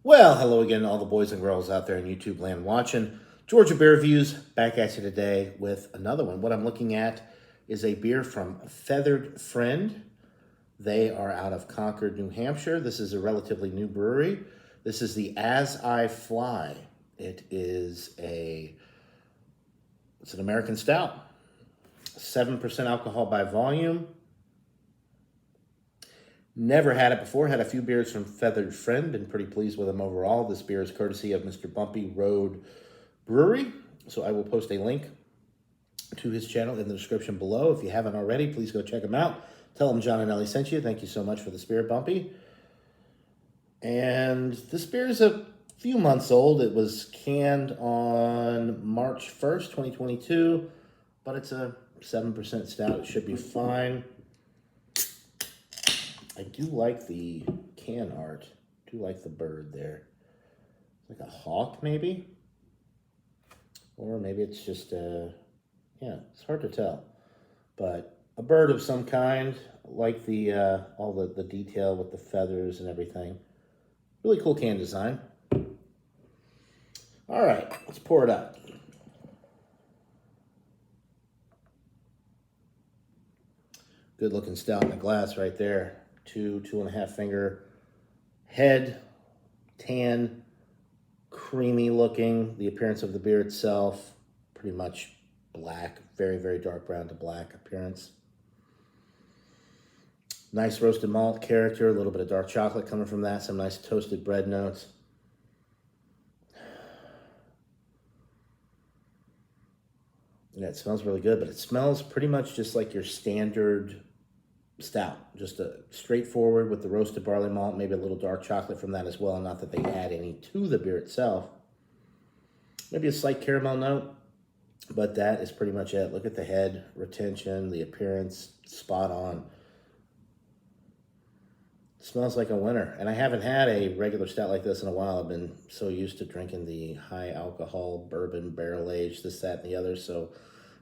Well, hello again, all the boys and girls out there in YouTube land watching. Georgia Beer Reviews back at you today with another one. What I'm looking at is a beer from Feathered Friend. They are out of Concord, New Hampshire. This is a relatively new brewery. This is the As I Fly. It's an American stout, 7% alcohol by volume. Never had it before. Had a few beers from Feathered Friend. Been pretty pleased with them overall. This beer is courtesy of Mr. Bumpy Road Brewery. So I will post a link to his channel in the description below. If you haven't already, please go check him out. Tell him John and Ellie sent you. Thank you so much for this beer, Bumpy. And this beer is a few months old. It was canned on March 1st, 2022, but it's a 7% stout. It should be fine. I do like the can art. I do like the bird there. It's like a hawk, maybe? Or maybe it's just yeah, it's hard to tell. But a bird of some kind. I like the all the detail with the feathers and everything. Really cool can design. All right, let's pour it up. Good looking stout in the glass right there. 2.5 finger head, tan, creamy looking. The appearance of the beer itself, pretty much black, very, very dark brown to black appearance. Nice roasted malt character, a little bit of dark chocolate coming from that, some nice toasted bread notes. Yeah, it smells really good, but it smells pretty much just like your standard stout. Just a straightforward with the roasted barley malt, maybe a little dark chocolate from that as well. Not that they add any to the beer itself. Maybe a slight caramel note, but that is pretty much it. Look at the head retention, the appearance, spot on. It smells like a winner. And I haven't had a regular stout like this in a while. I've been so used to drinking the high alcohol bourbon, barrel aged, this, that, and the other. So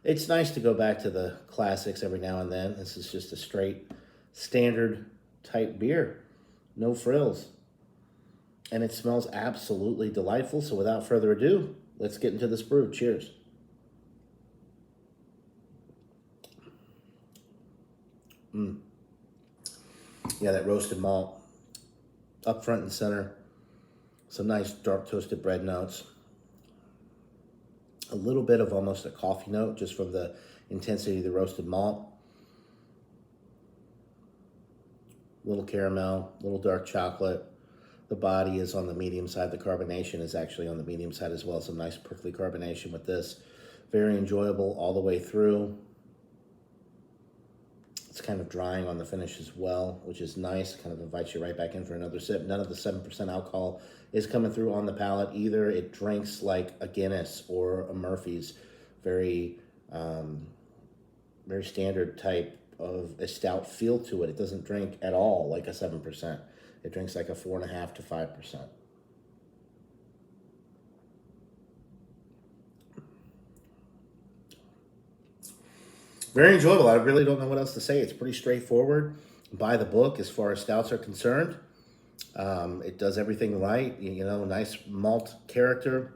it's nice to go back to the classics every now and then. This is just a straight standard type beer. No frills. And it smells absolutely delightful. So without further ado, let's get into this brew. Cheers. Yeah, that roasted malt up front and center. Some nice dark toasted bread notes. A little bit of almost a coffee note just from the intensity of the roasted malt. Little caramel, little dark chocolate. The body is on the medium side. The carbonation is actually on the medium side as well. Some nice prickly carbonation with this. Very enjoyable all the way through. It's kind of drying on the finish as well, which is nice. Kind of invites you right back in for another sip. None of the 7% alcohol is coming through on the palate either. It drinks like a Guinness or a Murphy's. Very, very standard type of a stout feel to it. It doesn't drink at all like a 7%. It drinks like a 4.5 to 5%. Very enjoyable. I really don't know what else to say. It's pretty straightforward, by the book as far as stouts are concerned. It does everything right. You know, nice malt character.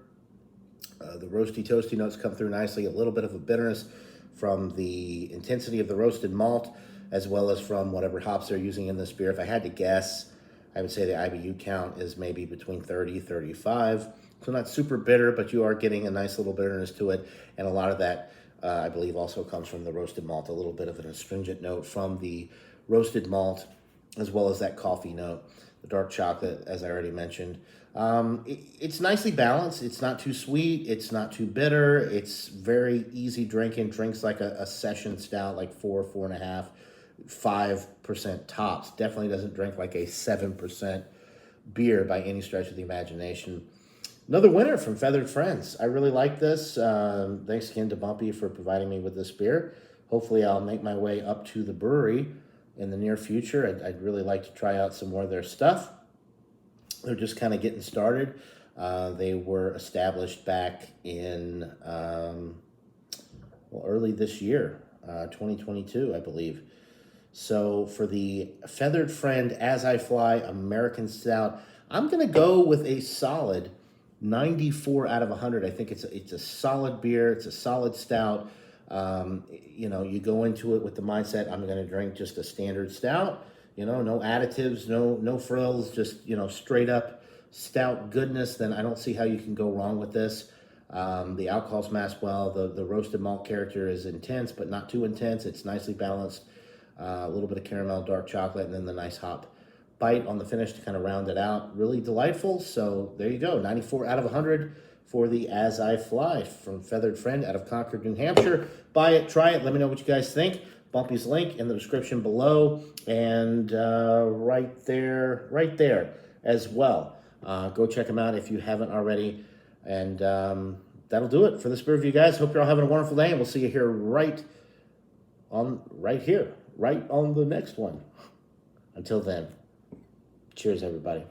The roasty, toasty notes come through nicely. A little bit of a bitterness from the intensity of the roasted malt, as well as from whatever hops they're using in this beer. If I had to guess, I would say the IBU count is maybe between 30, 35. So not super bitter, but you are getting a nice little bitterness to it. And a lot of that, I believe, also comes from the roasted malt. A little bit of an astringent note from the roasted malt, as well as that coffee note. The dark chocolate, as I already mentioned. It's nicely balanced. It's not too sweet. It's not too bitter. It's very easy drinking. Drinks like a session stout, like 4.5, 5% tops. Definitely doesn't drink like a 7% beer by any stretch of the imagination. Another winner from Feathered Friends. I really like this. Thanks again to Bumpy for providing me with this beer. Hopefully I'll make my way up to the brewery in the near future. I'd really like to try out some more of their stuff. They're just kind of getting started. They were established back in early this year, 2022, I believe. So for the Feathered Friend As I Fly American Stout, I'm going to go with a solid 94 out of 100. I think it's a solid beer. It's a solid stout. You know, you go into it with the mindset, I'm going to drink just a standard stout. You know, no additives, no frills, just, you know, straight up stout goodness. Then I don't see how you can go wrong with this. The alcohol's masked well. The roasted malt character is intense, but not too intense. It's nicely balanced. A little bit of caramel, dark chocolate, and then the nice hop bite on the finish to kind of round it out. Really delightful. So there you go, 94 out of 100 for the As I Fly from Feathered Friend out of Concord, New Hampshire. Buy it, try it. Let me know what you guys think. Bumpy's link in the description below, and right there as well. Go check them out if you haven't already. And that'll do it for this beer review, guys. Hope you're all having a wonderful day, and we'll see you here right on the next one. Until then, cheers, everybody.